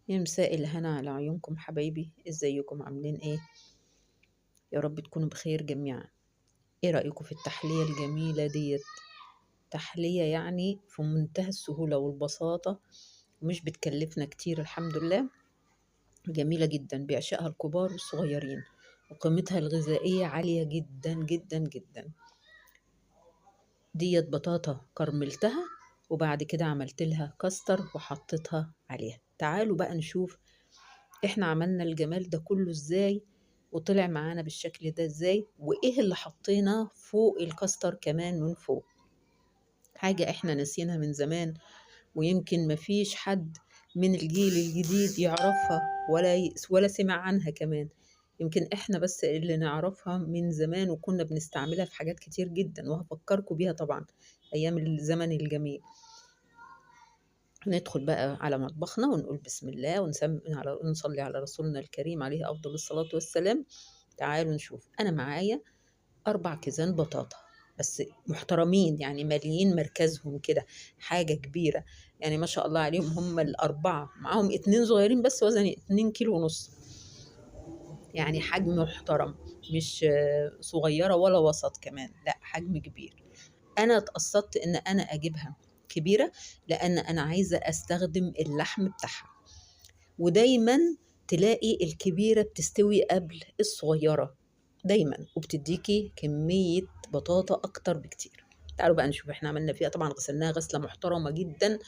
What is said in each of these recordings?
يا مساء الهنا على عيونكم حبايبي، ازيكم عاملين ايه؟ يا رب تكونوا بخير جميعا. ايه رأيكم في التحلية الجميلة ديت؟ تحلية يعني في منتهى السهولة والبساطة، ومش بتكلفنا كتير الحمد لله. جميلة جدا، بيعشقها الكبار والصغيرين، وقيمتها الغذائية عالية جدا جدا جدا. ديت بطاطا كرملتها، وبعد كده عملت لها كاستر وحطيتها عليها. تعالوا بقى نشوف احنا عملنا الجمال ده كله ازاي، وطلع معانا بالشكل ده ازاي، وايه اللي حطينا فوق الكاستر كمان من فوق. حاجة احنا ناسينها من زمان، ويمكن مفيش حد من الجيل الجديد يعرفها ولا سمع عنها كمان. يمكن احنا بس اللي نعرفها من زمان، وكنا بنستعملها في حاجات كتير جدا، وهفكركم بيها طبعا ايام الزمن الجميل. ندخل بقى على مطبخنا ونقول بسم الله ونصلي على رسولنا الكريم عليه أفضل الصلاة والسلام. تعالوا نشوف، أنا معايا 4 كيزان بطاطا، بس محترمين يعني ماليين مركزهم كده، حاجة كبيرة يعني ما شاء الله عليهم. هم ال4 معاهم 2 صغيرين بس، وزن 2 كيلو ونص، يعني حجم محترم، مش صغيرة ولا وسط كمان، لا حجم كبير. انا اتقصدت ان انا اجيبها كبيرة، لان انا عايزة استخدم اللحم بتاعها. ودايما تلاقي الكبيرة بتستوي قبل الصغيرة دايما، وبتديكي كمية بطاطا اكتر بكتير. تعالوا بقى نشوف احنا عملنا فيها. طبعا غسلناها غسلة محترمة جدا،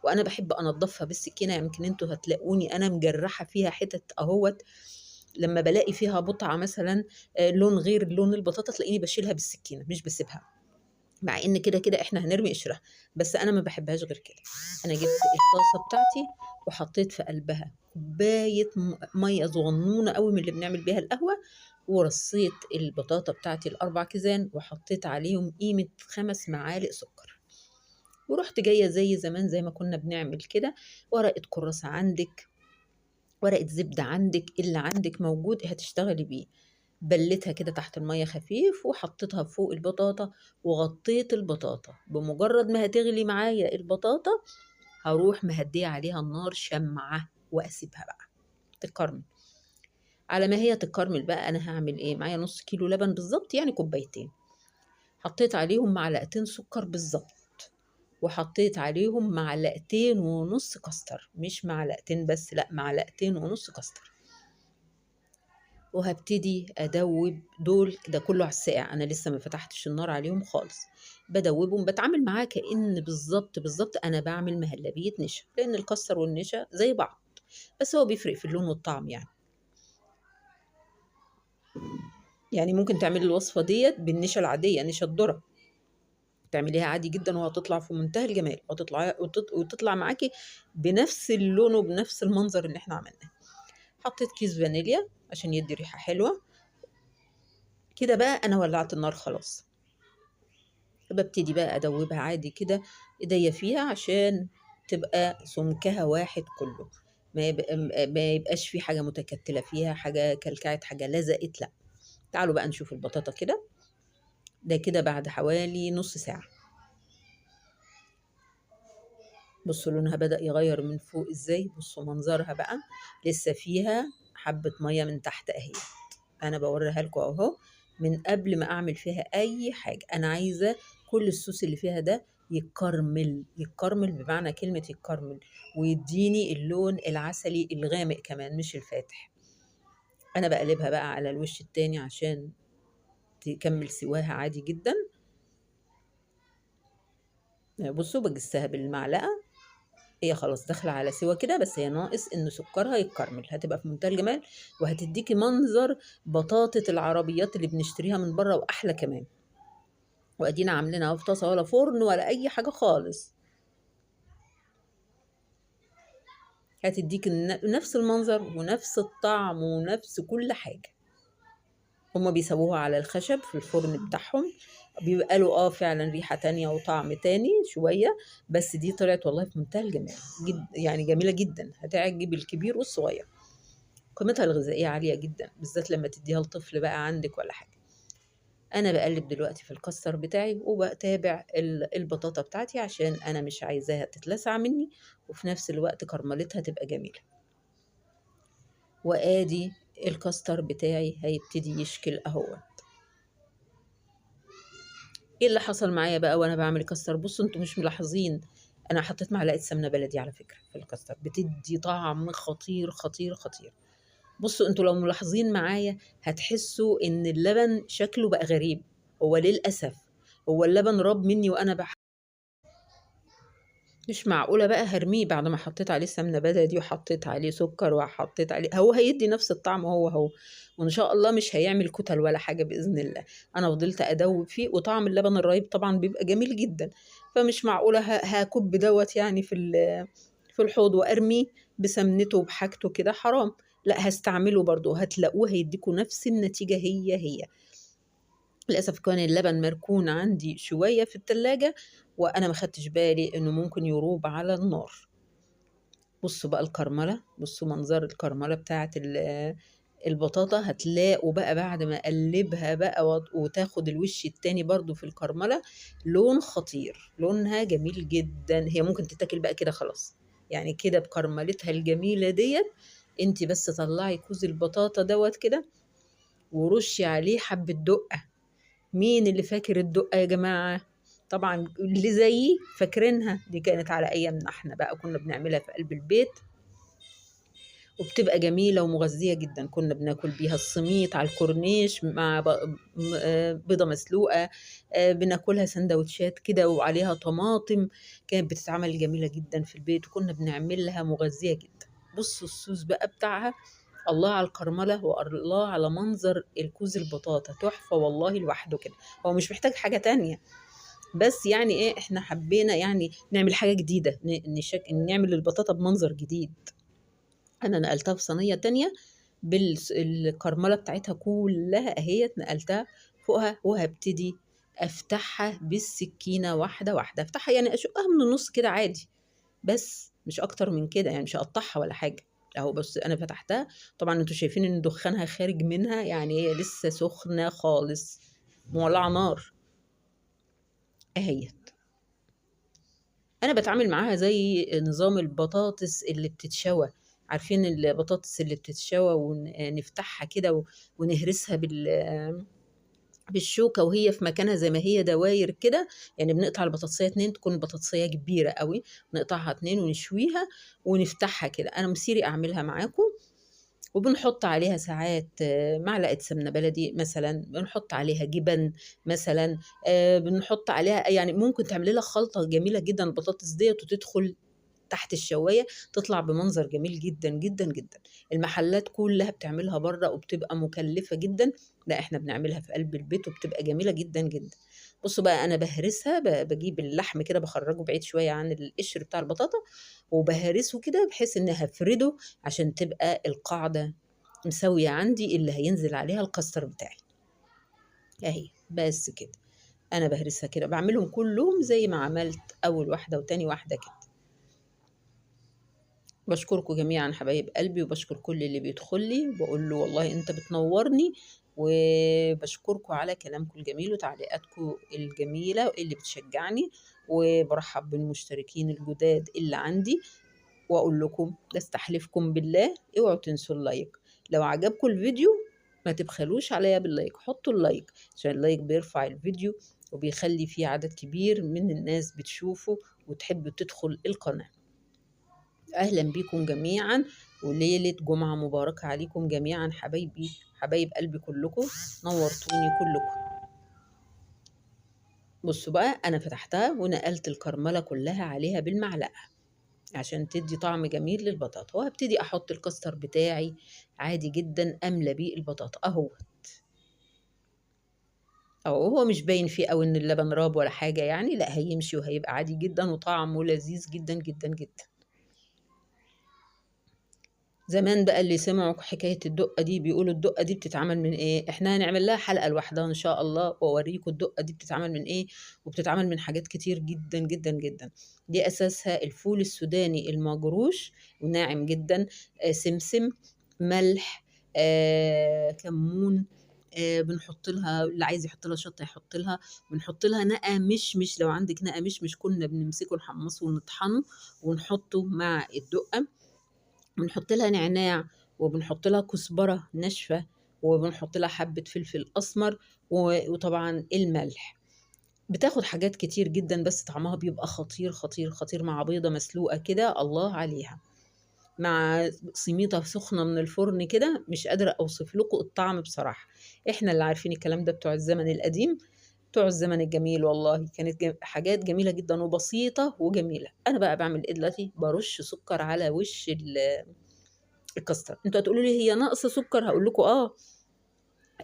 وانا بحب انضفها بالسكينة. يمكن انتوا هتلاقوني انا مجرحة فيها حتت اهوت، لما بلاقي فيها بقعة مثلا لون غير لون البطاطا، تلاقيني بشيلها بالسكينة مش بسيبها، مع ان كده كده احنا هنرمي قشرها، بس انا ما بحبهاش غير كده. انا جبت الطاسه بتاعتي وحطيت في قلبها كوبايه ميه صغنونه قوي من اللي بنعمل بيها القهوه، ورصيت البطاطا بتاعتي ال4 كيزان، وحطيت عليهم قيمه 5 معالق سكر. ورحت جايه زي زمان زي ما كنا بنعمل كده، ورقه كراسه عندك، ورقه زبده عندك، اللي عندك موجود هتشتغلي بيه. بلتها كده تحت المية خفيف، وحطيتها فوق البطاطا، وغطيت البطاطا. بمجرد ما هتغلي معايا البطاطا، هروح مهدية عليها النار شمعة، واسيبها بقى تتكرمل. على ما هي تتكرمل بقى، انا هعمل ايه؟ معايا نص كيلو لبن بالظبط، يعني كوبايتين. حطيت عليهم معلقتين سكر بالظبط، وحطيت عليهم معلقتين ونص كاستر، مش معلقتين بس، لا معلقتين ونص كاستر. وهبتدي ادوب دول، ده كله على الساقع، انا لسه ما فتحتش النار عليهم خالص. بدوبهم، بتعامل معاه كأن بالظبط بالظبط انا بعمل مهلبية نشا، لان الكسر والنشا زي بعض، بس هو بيفرق في اللون والطعم يعني. يعني ممكن تعملي الوصفة ديت بالنشا العادية، نشا الذرة، تعمليها عادي جدا، وهتطلع في منتهى الجمال، وتطلع معاكي بنفس اللون وبنفس المنظر اللي احنا عملناه. حطيت كيس فانيليا عشان يدي ريحة حلوة. كده بقى انا ولعت النار خلاص، ببتدي بقى ادوبها عادي كده، ايديا فيها عشان تبقى سمكها واحد كله، ما يبقاش في حاجه متكتله فيها، حاجه كلكعت، حاجه لزقت، لا. تعالوا بقى نشوف البطاطا كده. ده كده بعد حوالي نص ساعه. بصوا لونها بدأ يغير من فوق ازاي، بصوا منظرها بقى، لسه فيها حبه ميه من تحت اهي. انا بوريها لكم اهو، من قبل ما اعمل فيها اي حاجه. انا عايزه كل الصوص اللي فيها ده يتكرمل، يتكرمل بمعنى كلمه يتكرمل، ويديني اللون العسلي الغامق كمان مش الفاتح. انا بقلبها بقى على الوش التاني عشان تكمل سواها عادي جدا. بصوا بجسها بالمعلقه، هي خلاص داخله على سوا كده، بس هي ناقص ان سكرها يتكرمل، هتبقى في منتهى الجمال، وهتديكي منظر بطاطة العربيات اللي بنشتريها من بره، واحلى كمان. وادينا عاملينها في طاسه، ولا فرن ولا اي حاجه خالص، هتديك نفس المنظر ونفس الطعم ونفس كل حاجه. هما بيسووها على الخشب في الفرن بتاعهم، بيبقى له فعلا ريحه تانية وطعم تاني شويه، بس دي طلعت والله في منتهى الجمال جد، يعني جميله جدا، هتعجب الكبير والصغير. قيمتها الغذائيه عاليه جدا، بالذات لما تديها لطفل بقى عندك ولا حاجه. انا بقلب دلوقتي في الكاستر بتاعي، وبتابع البطاطا بتاعتي، عشان انا مش عايزاها تتلسع مني، وفي نفس الوقت كرملتها تبقى جميلة. وادي الكاستر بتاعي هيبتدي يشكل اهو. ايه اللي حصل معايا بقى وانا بعمل كاستر؟ بصوا انتوا مش ملاحظين، انا حطيت معلقه سمنه بلدي على فكره في الكاستر، بتدي طعم خطير خطير خطير. بصوا انتوا لو ملاحظين معايا هتحسوا ان اللبن شكله بقى غريب. هو للاسف هو اللبن راب مني وانا مش معقولة بقى هرميه بعد ما حطيت عليه سمنة بلدي وحطيت عليه سكر وحطيت عليه، هو هيدي نفس الطعم هو، وإن شاء الله مش هيعمل كتل ولا حاجة بإذن الله. أنا فضلت أدوب فيه، وطعم اللبن الرايب طبعا بيبقى جميل جدا، فمش معقولة هكب دوت يعني في الحوض وأرميه بسمنته وبحاجته كده، حرام. لا هستعمله برضو، هتلاقوه هيديكوا نفس النتيجة هي. للأسف كان اللبن مركون عندي شوية في التلاجة، وأنا ما خدتش بالي إنه ممكن يروب على النار. بصوا بقى الكرملة، بصوا منظر الكرملة بتاعت البطاطا. هتلاقوا بقى بعد ما أقلبها بقى وتاخد الوش التاني برضو في الكرملة، لون خطير، لونها جميل جدا. هي ممكن تتاكل بقى كده خلاص، يعني كده بكرملتها الجميلة ديت. انت بس طلعي كوز البطاطا دوت كده، ورشي عليه حبة دقة. مين اللي فاكر الدقة يا جماعة؟ طبعا اللي زيي فاكرينها، دي كانت على أيامنا احنا بقى، كنا بنعملها في قلب البيت وبتبقى جميلة ومغذية جدا. كنا بناكل بيها السميط على الكورنيش مع بيضة مسلوقة، بناكلها سندوتشات كده وعليها طماطم. كانت بتتعمل جميلة جدا في البيت، وكنا بنعملها مغذية جدا. بصوا الصوص بقى بتاعها، الله على الكرملة والله على منظر الكوز البطاطا، تحفة والله لوحده كده. هو مش محتاج حاجة تانية، بس يعني ايه، احنا حبينا يعني نعمل حاجة جديدة، نعمل البطاطا بمنظر جديد. انا نقلتها في صينية تانية بالكرملة بتاعتها كلها اهيت، نقلتها فوقها وهبتدي افتحها بالسكينة واحدة واحدة. افتحها يعني اشقها من النص كده عادي، بس مش اكتر من كده، يعني مش هقطعها ولا حاجة. اهو بس انا فتحتها، طبعا انتوا شايفين ان دخانها خارج منها، يعني هي لسه سخنة خالص، مولعة نار اهيت. انا بتعامل معاها زي نظام البطاطس اللي بتتشوى. عارفين البطاطس اللي بتتشوى ونفتحها كده ونهرسها بالشوكة وهي في مكانها زي ما هي دواير كده. يعني بنقطع البطاطسية اتنين، تكون البطاطسية كبيرة قوي، نقطعها اتنين ونشويها ونفتحها كده. انا مسيري اعملها معاكم. وبنحط عليها ساعات معلقة سمنة بلدي مثلا، بنحط عليها جبن مثلا، بنحط عليها يعني ممكن تعملي لها خلطة جميلة جدا البطاطس ديت، وتدخل تحت الشواية تطلع بمنظر جميل جدا جدا جدا. المحلات كلها بتعملها بره وبتبقى مكلفة جدا، لا احنا بنعملها في قلب البيت وبتبقى جميلة جدا جدا. بصوا بقى انا بهرسها، بجيب اللحم كده بخرجه بعيد شوية عن القشر بتاع البطاطا، وبهرسه كده بحيث ان هفرده عشان تبقى القاعدة مسوية عندي اللي هينزل عليها الكاستر بتاعي اهي. بس كده انا بهرسها كده، بعملهم كلهم زي ما عملت اول واحدة وتاني واحدة كده. بشكركم جميعا حبايب قلبي، وبشكر كل اللي بيدخل لي وبقول له والله انت بتنورني، وبشكركم على كلامكم الجميل وتعليقاتكم الجميلة اللي بتشجعني، وبرحب بالمشتركين الجداد اللي عندي، واقول لكم استحلفكم بالله اوعوا تنسوا اللايك. لو عجبكم الفيديو ما تبخلوش عليا باللايك، حطوا اللايك عشان اللايك بيرفع الفيديو وبيخلي فيه عدد كبير من الناس بتشوفه وتحب تدخل القناة. أهلا بكم جميعا، وليلة جمعة مباركة عليكم جميعا حبايبي، حبايب قلبي كلكم، نورتوني كلكم. بصوا بقى أنا فتحتها ونقلت الكرملة كلها عليها بالمعلقة عشان تدي طعم جميل للبطاطا، وهبتدي أحط الكاستر بتاعي عادي جدا، أملى بيه البطاطا أهو. أو هو مش باين فيه أوي إن اللبن راب ولا حاجة يعني، لا هيمشي وهيبقى عادي جدا وطعمه لذيذ جدا جدا جدا. زمان بقى اللي سمعوا حكاية الدقة دي بيقولوا الدقة دي بتتعمل من ايه، احنا هنعمل لها حلقة لوحدها ان شاء الله واوريكم الدقة دي بتتعمل من ايه. وبتتعمل من حاجات كتير جدا جدا جدا. دي اساسها الفول السوداني المجروش وناعم جدا، سمسم، ملح، كمون، بنحط لها اللي عايز يحط لها شطه يحط لها، بنحط لها نقع مش لو عندك نقع مش كنا بنمسكه نحمصه ونطحنه ونحطه مع الدقه، بنحط لها نعناع وبنحط لها كزبرة ناشفة، وبنحط لها حبة فلفل أسمر، وطبعا الملح. بتاخد حاجات كتير جدا، بس طعمها بيبقى خطير خطير خطير مع بيضة مسلوقة كده الله عليها، مع سميطة سخنة من الفرن كده. مش قادرة أوصف لكم الطعم بصراحة. إحنا اللي عارفين الكلام ده بتوع الزمن القديم، بتوع الزمن الجميل. والله كانت حاجات جميلة جدا وبسيطة وجميلة. أنا بقى بعمل إيه دلوقتي؟ برش سكر على وش الكاستر. انتوا هتقولوا لي هي ناقصة سكر، هقول لكم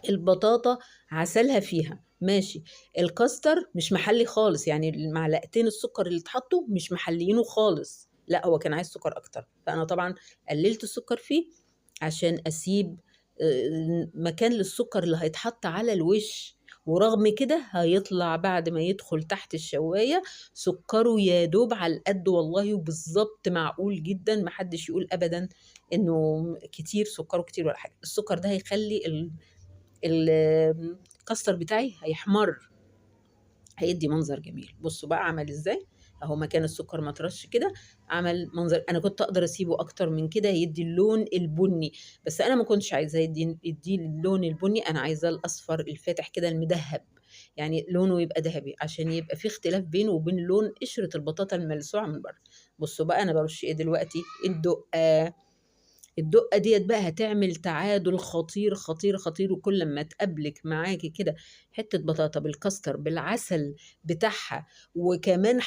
البطاطا عسلها فيها ماشي، الكاستر مش محلي خالص، يعني المعلقتين السكر اللي اتحطوا مش محليينه خالص، لا هو كان عايز سكر اكتر، فانا طبعا قللت السكر فيه عشان اسيب مكان للسكر اللي هيتحط على الوش. ورغم كده هيطلع بعد ما يدخل تحت الشواية سكره يا دوب على القد والله، وبالظبط معقول جدا. محدش يقول ابدا انه كتير، سكره كتير ولا حاجة. السكر ده هيخلي الكاستر بتاعي هيحمر، هيدي منظر جميل. بصوا بقى عمل ازاي اهو، مكان السكر ما ترش كده عمل منظر. انا كنت اقدر اسيبه اكتر من كده يدي اللون البني، بس انا ما كنتش عايزاه يدي اللون البني، انا عايزاه الاصفر الفاتح كده المدهب، يعني لونه يبقى ذهبي عشان يبقى في اختلاف بينه وبين لون قشرة البطاطا الملسوعة من بره. بصوا بقى انا برش ايه دلوقتي؟ الدقة. الدقة ديت بقى هتعمل تعادل خطير خطير خطير. وكل ما تقابلك معاكي كده حتة بطاطا بالكاستر بالعسل بتاعها، وكمان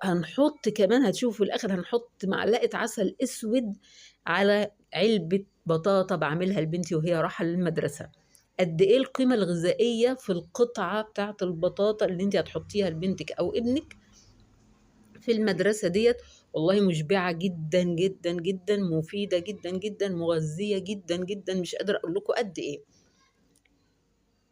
هنحط كمان، هتشوفوا في الآخر هنحط معلقة عسل أسود على علبة بطاطا بعملها لبنتي وهي رايحة للمدرسة. قد إيه القيمة الغذائية في القطعة بتاعة البطاطا اللي انت هتحطيها لبنتك أو ابنك في المدرسة ديت. والله مشبعة جدا جدا جدا، مفيدة جدا جدا، مغذية جدا جدا، مش قادرة أقول لكم قد إيه.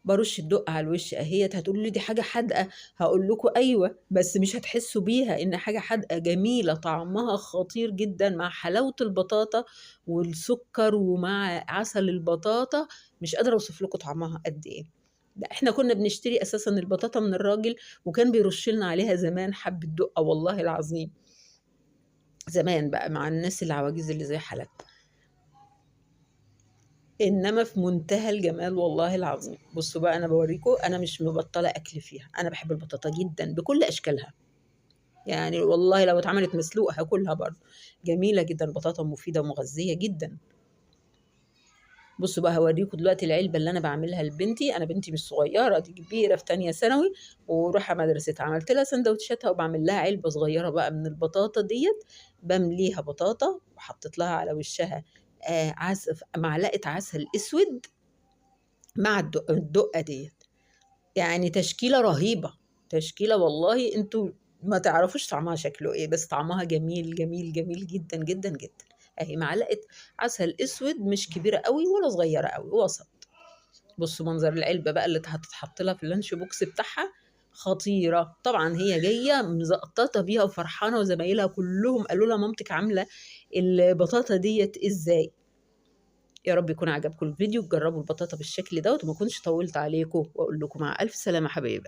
برش الدق على الوش اهيت. هتقولوا لي دي حاجة حادقة، هقول لكم أيوة، بس مش هتحسوا بيها إن حاجة حادقة، جميلة طعمها خطير جدا مع حلاوة البطاطا والسكر ومع عسل البطاطا. مش قادرة أوصف لكم طعمها قد إيه. ده احنا كنا بنشتري اساسا البطاطا من الراجل، وكان بيرش لنا عليها زمان حبة دقة والله العظيم، زمان بقى مع الناس العواجيز اللي زي حالتنا. انما في منتهى الجمال والله العظيم. بصوا بقى انا بوريكم، انا مش مبطله اكل فيها، انا بحب البطاطا جدا بكل اشكالها، يعني والله لو اتعملت مسلوقه هاكلها برضه، جميله جدا. البطاطا مفيده ومغذيه جدا. بصوا بقى هوريكم دلوقتي العلبه اللي انا بعملها لبنتي. انا بنتي مش صغيره، دي كبيره في تانية ثانوي ورايحه مدرستها. عملت لها سندوتشاتها وبعمل لها علبه صغيره بقى من البطاطا ديت، بمليها بطاطا وحطيت لها على وشها معلقه عسل اسود مع الدقه ديت. يعني تشكيله رهيبه، تشكيله والله انتوا ما تعرفوش طعمها شكله ايه، بس طعمها جميل جميل جميل جدا جدا جدا. اهي معلقه عسل اسود، مش كبيره قوي ولا صغيره قوي، وسط. بصوا منظر العلبة بقى اللي هتتحط لها في اللانش بوكس بتاعها، خطيرة. طبعا هي جاية مزقططة بيها وفرحانة، وزمايلها كلهم قالوا لها مامتك عاملة البطاطا ديت ازاي. يا رب يكون عجبكم الفيديو، تجربوا البطاطا بالشكل دوت، وما كنتش طولت عليكم، واقول لكم مع الف سلامة حبايبي.